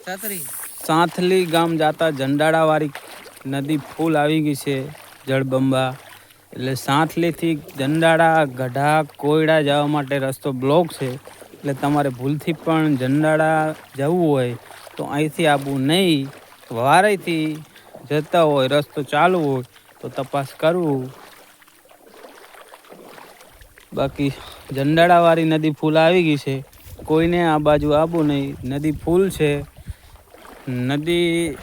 સાંથલી ગામ જાતા જંડાળાવાળી નદી ફૂલ આવી ગઈ છે જળબંબા. એટલે સાંથલીથી જંડાળા ગઢા કોયડા જવા માટે રસ્તો બ્લોક છે. એટલે તમારે ભૂલથી પણ જંડાળા જવું હોય તો અહીંથી આવવું નહીં. વારેથી જતા હોય રસ્તો ચાલુ હોય તો તપાસ કરવું. બાકી જંડાળાવાળી નદી ફૂલ આવી ગઈ છે. કોઈને આ બાજુ આવવું નહીં. નદી ફૂલ છે. નદી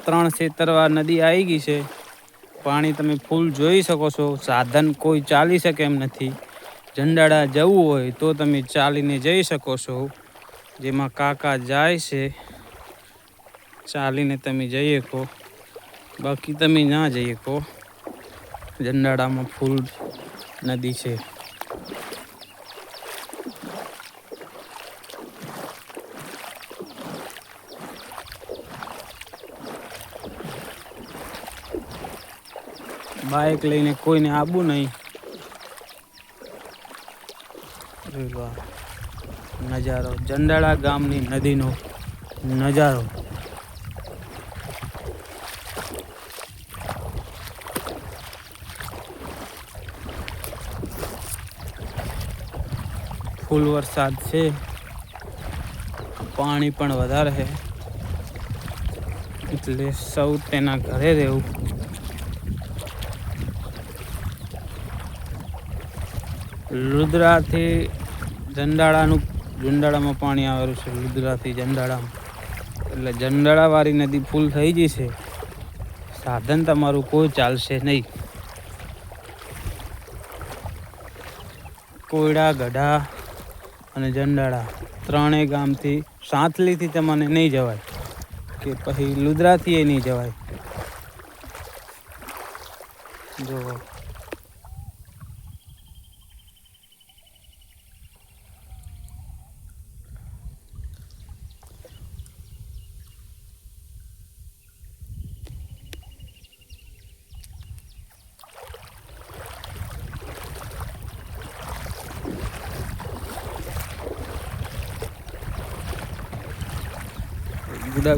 3 સેતરવા નદી આવી ગઈ છે. પાણી તમે ફૂલ જોઈ શકો છો. સાધન કોઈ ચાલી શકે એમ નથી. જંડાળા જવું હોય તો તમે ચાલીને જઈ શકો છો. જેમાં કાકા જાય છે ચાલીને તમે જઈ શકો. બાકી તમે ના જઈ શકો. જંડાળામાં ફૂલ નદી છે. બાઇક લઈને કોઈને આવવું નહીં. નજારો જંડાળા ગામની નદીનો નજારો. ફૂલ વરસાદ છે. પાણી પણ વધારે છે એટલે સૌ તેના ઘરે રહેવું. લુદ્રાથી જંડાળામાં પાણી આવેલું છે. લુદ્રાથી જંડાળામાં એટલે જંડાળાવાળી નદી ફૂલ થઈ ગઈ છે. સાધન તમારું કોઈ ચાલશે નહીં. કોયડા ગઢા અને જંડાળા ત્રણેય ગામથી સાંથલીથી તમને નહીં જવાય કે પછી લુદ્રાથી નહીં જવાય. જો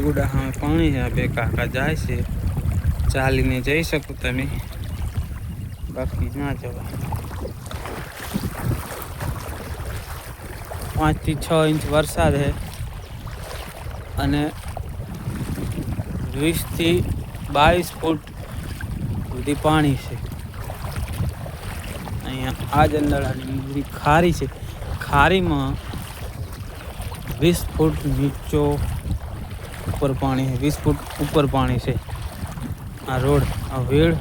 ગુડા હા પાણી છે. બે કાકા જાય છે. ચાલીને જઈ શકો તમે. બાકી ના જવાય. 5 થી 6 ઇંચ વરસાદ છે અને 20 થી 22 ફૂટ સુધી પાણી છે. અહીંયા આ જંડાળાની નદી ખારી છે. ખારીમાં 20 ફૂટ નીચો ઉપર પાણી છે. 20 ફૂટ ઉપર પાણી છે. આ રોડ આ વેળ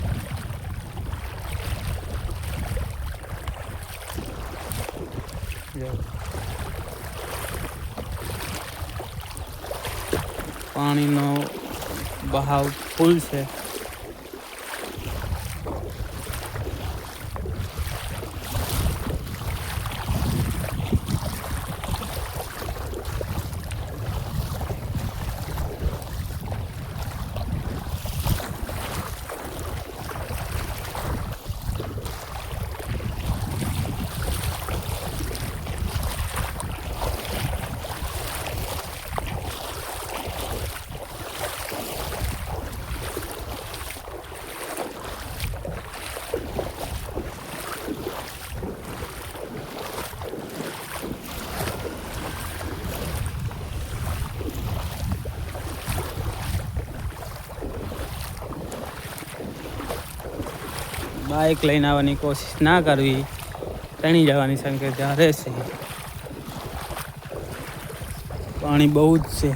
પાણીનો બહાવ ફૂલ છે. બાઇક લઈને આવવાની કોશિશ ના કરવી. તણી જવાની સંકેત રહેશે. પાણી બહુ જ છે.